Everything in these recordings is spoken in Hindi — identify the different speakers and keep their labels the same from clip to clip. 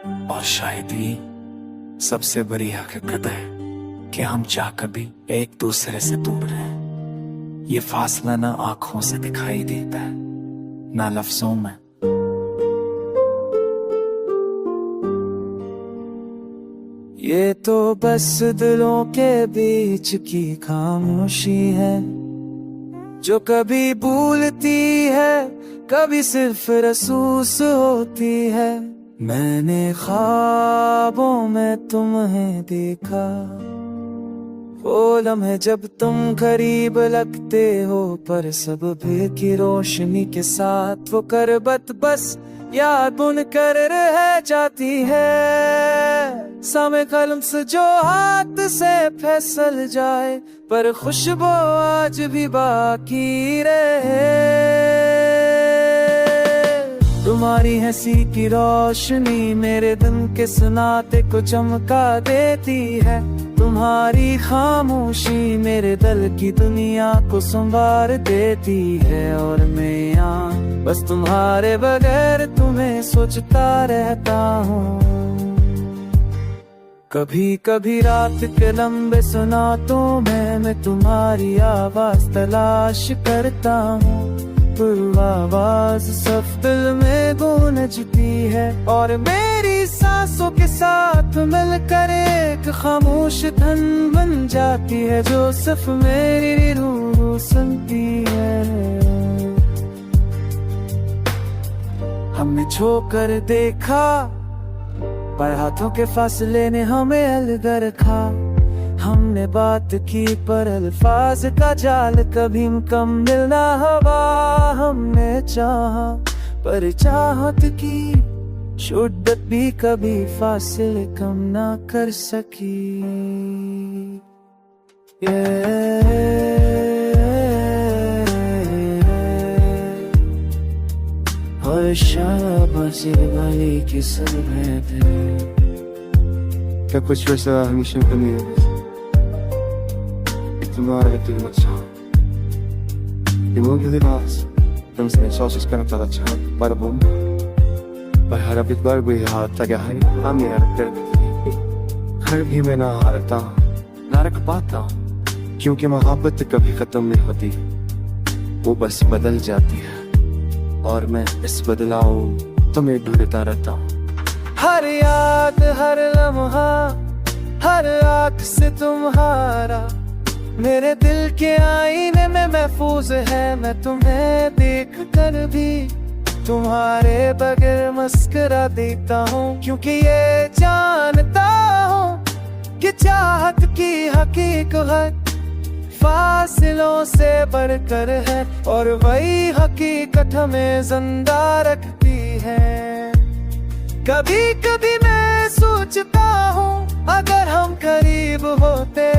Speaker 1: और शायद ही सबसे बड़ी हकीकत है कि हम चाहकर भी एक दूसरे से दूर हैं। ये फासला ना आंखों से दिखाई देता है, ना लफ्जों में। ये तो बस दिलों के बीच की खामोशी है, जो कभी भूलती है, कभी सिर्फ महसूस होती है। मैंने ख्वाबों में तुम्हें देखा, वो लम्हे जब तुम करीब लगते हो, पर सब भीड़ की रोशनी के साथ वो करबत बस याद बुन कर रह जाती है। सामे कलम से जो हाथ से फिसल जाए, पर खुशबू आज भी बाकी रहे। तुम्हारी हंसी की रोशनी मेरे दिन के सनाटे को चमका देती है। तुम्हारी खामोशी मेरे दिल की दुनिया को संवार देती है। और मैं यहाँ बस तुम्हारे बगैर तुम्हें सोचता रहता हूँ। कभी कभी रात के लंबे सुनातों में मैं तुम्हारी आवाज तलाश करता हूँ। आवाज सब दिल में गूंजती है, और मेरी सांसों के साथ मिलकर एक खामोश धन बन जाती है, जो सिर्फ मेरी रूह सुनती है। हमने छूकर देखा, पर हाथों के फासले ने हमें अलग रखा। हमने बात की पर अल्फाज का जाल कभी मुकम्मल ना हुआ। हमने चाहा पर चाहत की शिद्दत भी कभी फासले कम ना कर सकी। और शाबाशी वाली की सब है क्या कुछ वैसा हमेशा कमी है। तुम्हारे दिल में छा दिलों के पास तुम से सोच कर पता चला पर बूम पर हर अभी बार भी हाथ तक है। हम ये हर भी मैं ना हारता ना रख पाता, क्योंकि मोहब्बत कभी खत्म नहीं होती, वो बस बदल जाती है। और मैं इस बदलाव तुम्हें ढूंढता रहता हूँ। हर याद हर लम्हा हर आँख से तुम्हारा मेरे दिल के आईने में महफूज है। मैं तुम्हें देख कर भी तुम्हारे बगैर मुस्कुरा देता हूँ, क्योंकि ये जानता हूँ कि चाहत की हकीकत फासिलों से बढ़कर है, और वही हकीकत हमें जिंदा रखती है। कभी कभी मैं सोचता हूँ अगर हम करीब होते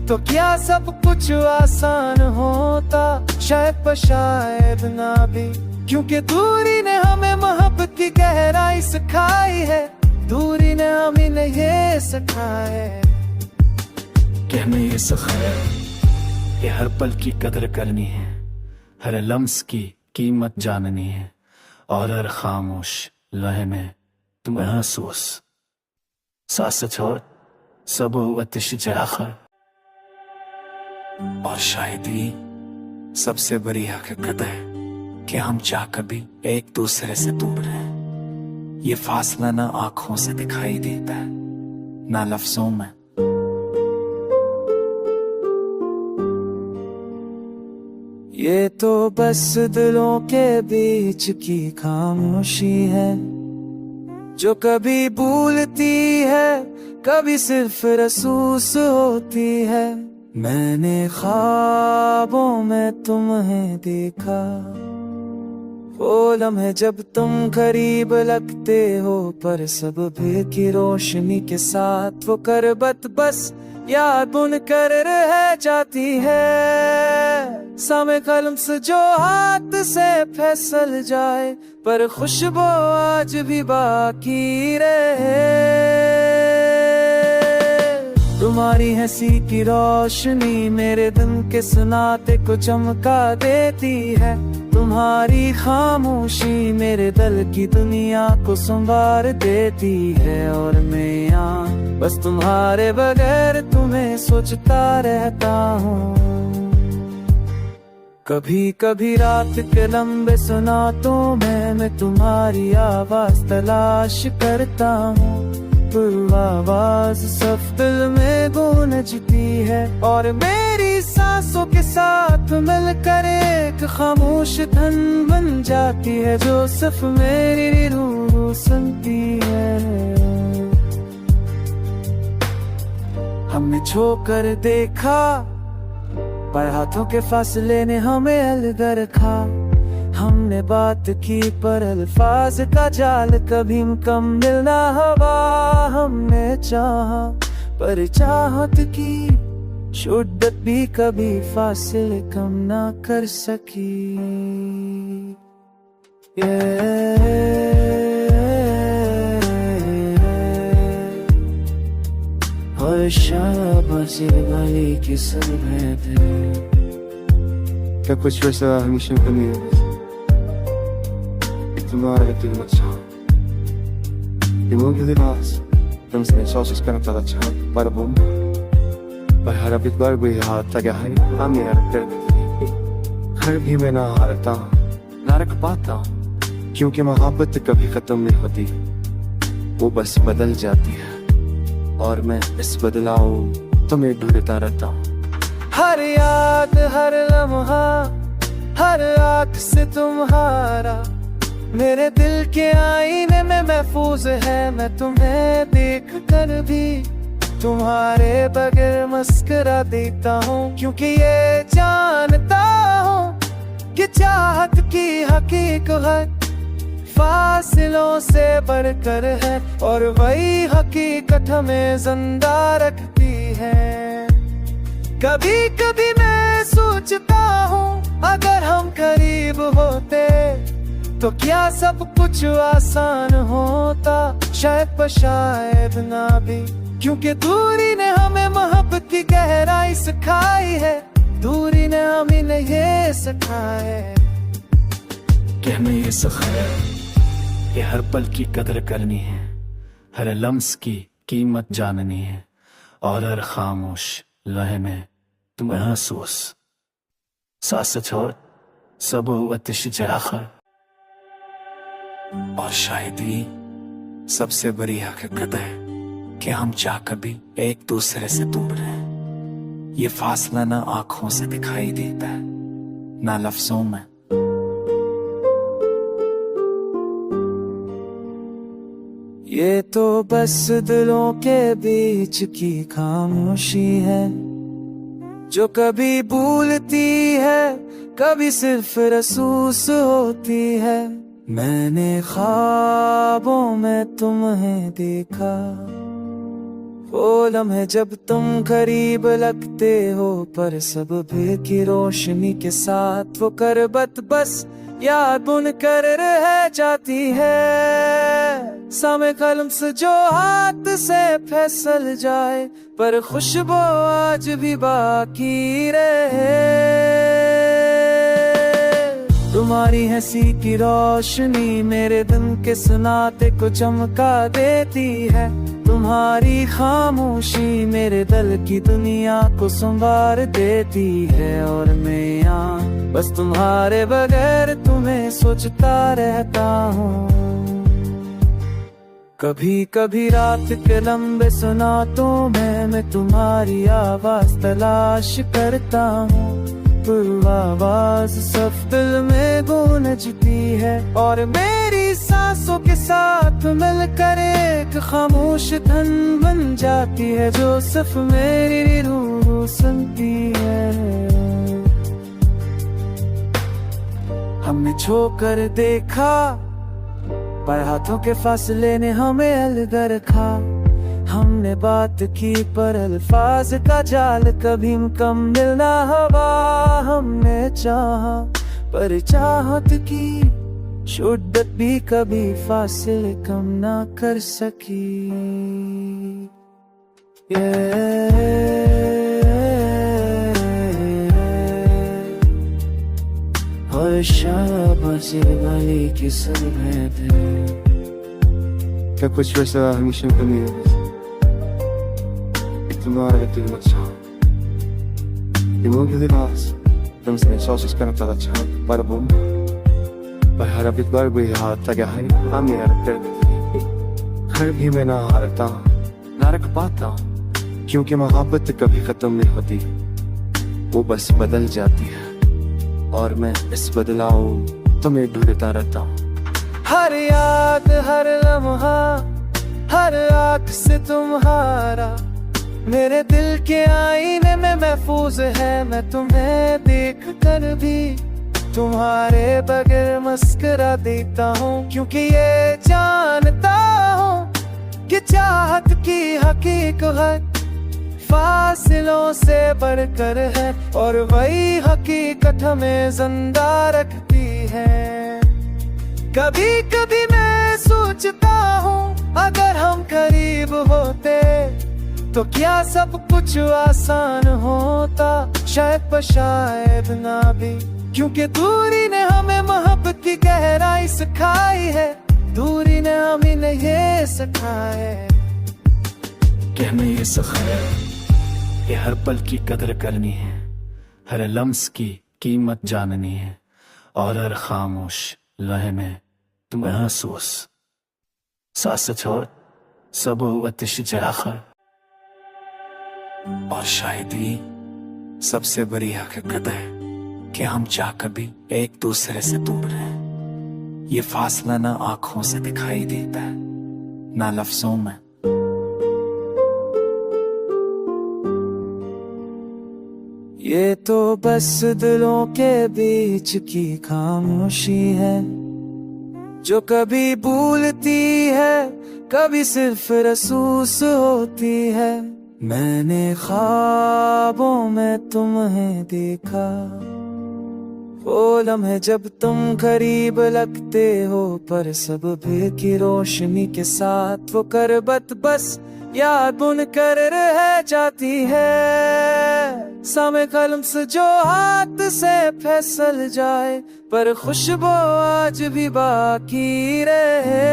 Speaker 1: तो क्या सब कुछ आसान होता। शायद ना भी, क्योंकि दूरी ने हमें मोहब्बत की गहराई सिखाई है। दूरी ने हमें ये सिखाया है कि हमें ये सिखाया कि हर पल की कदर करनी है, हर लम्स की कीमत जाननी है, और हर खामोश लम्हे में तुम्हें महसूस सांस छोड़ सब आतिश जलाकर। और शायद ही सबसे बड़ी हकीकत है कि हम चाहकर भी एक दूसरे से दूर हैं। ये फासला ना आंखों से दिखाई देता है, ना लफ्जों में। ये तो बस दिलों के बीच की खामोशी है, जो कभी भूलती है, कभी सिर्फ महसूस होती है। मैंने ख्वाबों में तुम्हें देखा, वो लम्हे जब तुम करीब लगते हो, पर सब भीड़ की रोशनी के साथ वो करबत बस याद बुन कर रह जाती है। सामे कलम से जो हाथ से फिसल जाए, पर खुशबू आज भी बाकी रहे।
Speaker 2: तुम्हारी हंसी की रोशनी मेरे दिन के सुनाते को चमका देती है। तुम्हारी खामोशी मेरे दिल की दुनिया को संवार देती है। और मैं यहाँ बस तुम्हारे बगैर तुम्हें सोचता रहता हूँ। कभी कभी रात के लंबे सुनातों में मैं तुम्हारी आवाज तलाश करता हूँ। आवाज सब दिल में गूंजती है और मेरी सांसों के साथ मिलकर एक खामोश धन बन जाती है जो सिर्फ मेरी रूह सुनती है। हमने छूकर देखा पर हाथों के फासले ने हमें अलग रखा। हमने बात की पर अल्फाज का जाल कभी कम मिलना हवा। हमने चाहा पर चाहत की शिद्दत भी कभी फासले कम ना कर सकी। और शाबाशी वाली की सरबत
Speaker 1: क्या कुछ वैसा हमेशा कमी है तुम्हारे दिल में छा Dimulgi dimas Damos mensajes que no te chan Para boom Bahara bitbar भी हाथ आगे है हम यार करते हर भी मैं ना हारता ना रख पाता क्योंकि मोहब्बत कभी खत्म नहीं होती वो बस बदल जाती है और मैं इस बदलाव तुम्हें ढूंढता रहता हूँ।
Speaker 2: हर याद हर लम्हा हर आँख से तुम्हारा मेरे दिल के आईने में महफूज है। मैं तुम्हें देख कर भी तुम्हारे बगैर मुस्कुरा देता हूँ क्योंकि ये जानता हूँ कि चाहत की हकीकत फासिलों से बढ़कर है और वही हकीकत हमें जिंदा रखती है। कभी कभी मैं सोचता हूँ अगर हम करीब होते तो क्या सब कुछ आसान होता। शायद ना भी क्योंकि दूरी ने हमें मोहब्बत की गहराई सिखाई है। दूरी ने हमें ये सिखाया है
Speaker 3: कि हमें ये सिखाया कि हर पल की कदर करनी है, हर लम्स की कीमत जाननी है और हर खामोश लम्हे में तुम्हें महसूस सांस छोड़ सब आतिश जराखर। और शायद ही सबसे बड़ी हकीकत है कि हम चाहकर भी एक दूसरे से दूर हैं। ये फासला ना आंखों से दिखाई देता है ना लफ्जों में।
Speaker 2: ये तो बस दिलों के बीच की खामोशी है जो कभी भूलती है कभी सिर्फ महसूस होती है। मैंने ख्वाबों में तुम्हें देखा वो लम्हे जब तुम करीब लगते हो पर सब भी की रोशनी के साथ वो करबत बस याद बुन कर रह जाती है। सामे कलम से जो हाथ से फिसल जाए पर खुशबू आज भी बाकी रहे। तुम्हारी हंसी की रोशनी मेरे दिन के सुनाते को चमका देती है। तुम्हारी खामोशी मेरे दिल की दुनिया को संवार देती है। और मैं यहाँ बस तुम्हारे बगैर तुम्हें सोचता रहता हूँ। कभी कभी रात के लंबे सुनातों में मैं तुम्हारी आवाज तलाश करता हूँ। आवाज सब दिल में गूंजती है और मेरी सांसों के साथ मिलकर एक खामोश धन बन जाती है जो सिर्फ मेरी रूह सुनती है। हमने छूकर देखा पर हाथों के फासले ने हमें अलग रखा। हमने बात की पर अल्फाज का जाल कभी कम मिलना हवा। हमने चाहा पर चाहत की शिद्दत भी कभी फासले कम ना कर सकी। और शाबाशी वाली किस्म है तेरे।
Speaker 1: क्या कुछ वैसा हमेशा कमी है तुम्हारे दिल में छा Immobil was Dann sind Sauces kann ich da schauen Bei der Bum Bei Harabit Bar भी हाथ आगे है हम यार हर भी मैं ना हारता ना रख पाता क्योंकि मोहब्बत कभी खत्म नहीं होती वो बस बदल जाती है और मैं इस बदलाव तुम्हें ढूंढता रहता हूँ
Speaker 2: हर याद हर लम्हा हर आँख से तुम्हारा मेरे दिल के आईने में महफूज है। मैं तुम्हें देख कर भी तुम्हारे बगैर मस्करा देता हूँ क्योंकि ये जानता हूँ कि चाहत की हकीकत फासिलों से बढ़कर है और वही हकीकत हमें जिंदा रखती है। कभी कभी मैं सोचता हूँ अगर हम करीब होते तो क्या सब कुछ आसान होता, शायद ना भी क्योंकि दूरी ने हमें मोहब्बत की गहराई सिखाई है। दूरी ने हमें ये सिखाया है
Speaker 3: कि हमें ये सिखाया कि हर पल की कदर करनी है, हर लम्स की कीमत जाननी है और हर खामोश लम्हे में तुम्हें महसूस सांस छोड़ सब वतिश जाखर। और शायद ही सबसे बड़ी हकीकत है कि हम चाहकर भी एक दूसरे से दूर हैं। ये फासला ना आंखों से दिखाई देता है ना लफ्जों में।
Speaker 2: ये तो बस दिलों के बीच की खामोशी है जो कभी भूलती है कभी सिर्फ महसूस होती है। मैंने ख्वाबों में तुम्हें देखा वो लम्हे जब तुम करीब लगते हो पर सब भीड़ की रोशनी के साथ वो करबत बस याद बुन कर रह जाती है। सामे कलम से जो हाथ से फिसल जाए पर खुशबू आज भी बाकी रहे।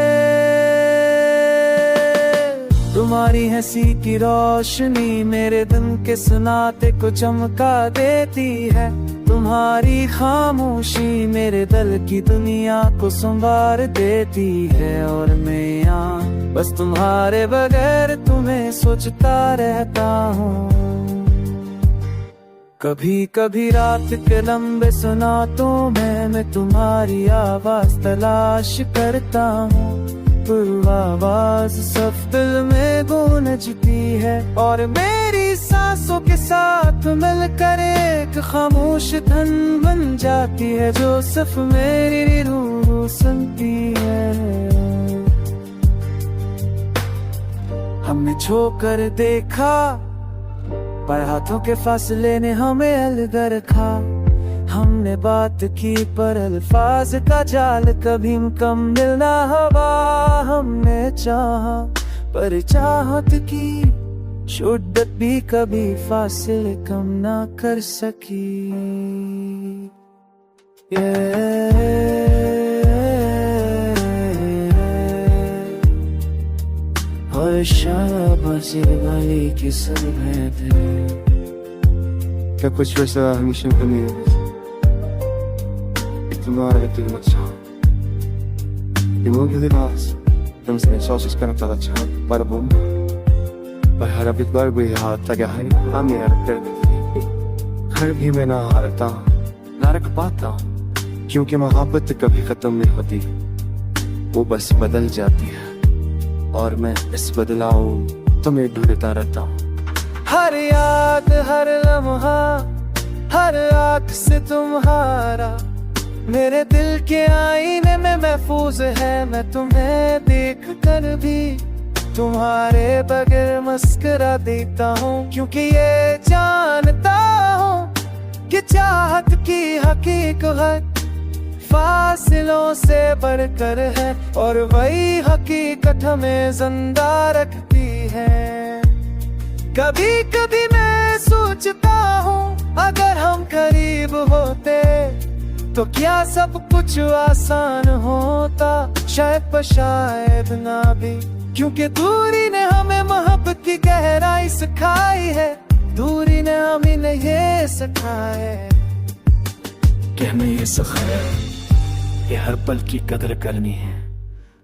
Speaker 2: तुम्हारी हंसी की रोशनी मेरे दिन के सुनाते को चमका देती है। तुम्हारी खामोशी मेरे दिल की दुनिया को संवार देती है और मैं यहाँ बस तुम्हारे बगैर तुम्हें सोचता रहता हूँ। कभी कभी रात के लंबे सुनातों में मैं तुम्हारी आवाज तलाश करता हूँ। आवाज सब दिल में गूंजती है और मेरी सांसों के साथ मिलकर एक खामोश धन बन जाती है जो सिर्फ मेरी रूह सुनती है। हमने छोकर देखा पर हाथों के फासले ने हमें अलग रखा। हमने बात की पर अल्फाज का जाल कभी मुकम्मल ना हुआ। हमने चाहा पर चाहत की शिद्दत भी कभी फासिले कम ना कर सकी। और शाबाशी वाली किस्म है तेरे।
Speaker 1: क्या कुछ वैसा हमेशा कमी है तुम्हारे दिल में छा Immobil was Dann sind Sauces kann ich da schauen Bei der Bum Bei Harabit Bar भी हाथ आगे है हम यार हर भी मैं ना हारता ना रख पाता क्योंकि मोहब्बत कभी खत्म नहीं होती वो बस बदल जाती है और मैं इस बदलाव तुम्हें ढूंढता रहता हूँ।
Speaker 2: हर याद हर लम्हा हर आँख से तुम्हारा मेरे दिल के आईने में महफूज है। मैं तुम्हें देख कर भी तुम्हारे बगैर मस्करा देता हूँ क्योंकि ये जानता हूँ कि चाहत की हकीकत फासिलों से बढ़कर है और वही हकीकत हमें जिंदा रखती है। कभी कभी मैं सोचता हूँ अगर हम करीब होते तो क्या सब कुछ आसान होता। शायद ना भी, क्योंकि दूरी ने हमें मोहब्बत की गहराई सिखाई है। दूरी ने हमें ये सिखाया है
Speaker 3: कि हमें ये सिखाया कि हर पल की कदर करनी है,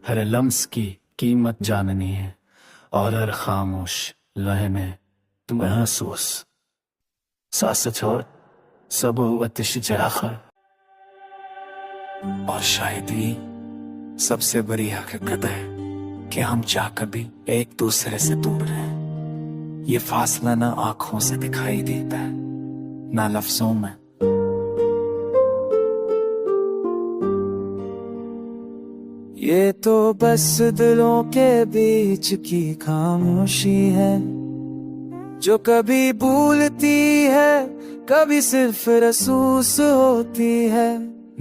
Speaker 3: हर लम्स की कीमत जाननी है, और हर खामोश लम्हे में तुम्हें महसूस सांस छोड़ सब वतिश जराखर। और शायद ही सबसे बड़ी हकीकत है कि हम चाहकर भी एक दूसरे से दूर हैं। ये फासला ना आंखों से दिखाई देता है, ना लफ्जों में।
Speaker 2: ये तो बस दिलों के बीच की खामोशी है, जो कभी भूलती है, कभी सिर्फ महसूस होती है।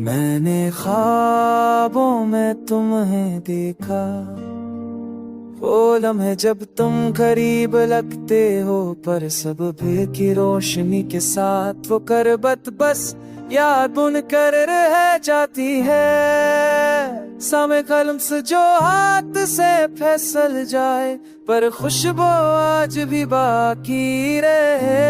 Speaker 2: मैंने ख्वाबों में तुम्हें देखा, वो लम्हे जब तुम करीब लगते हो, पर सब भीड़ की रोशनी के साथ वो करबत बस याद बुनकर रह जाती है। सामे कलम से जो हाथ से फिसल जाए, पर खुशबू आज भी बाकी रहे।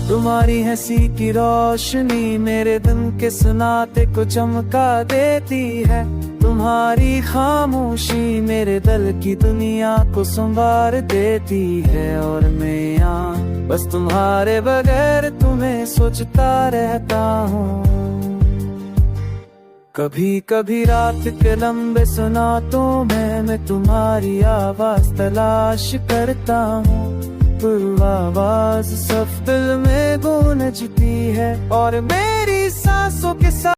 Speaker 2: तुम्हारी हंसी की रोशनी मेरे दिन के सुनाते को चमका देती है। तुम्हारी खामोशी मेरे दिल की दुनिया को संवार देती है। और मैं यहाँ बस तुम्हारे बगैर तुम्हें सोचता रहता हूँ। कभी कभी रात के लंबे सुनातों में मैं तुम्हारी आवाज तलाश करता हूँ। आवाज सब दिल में गूंजती है, और मेरी सांसों के साथ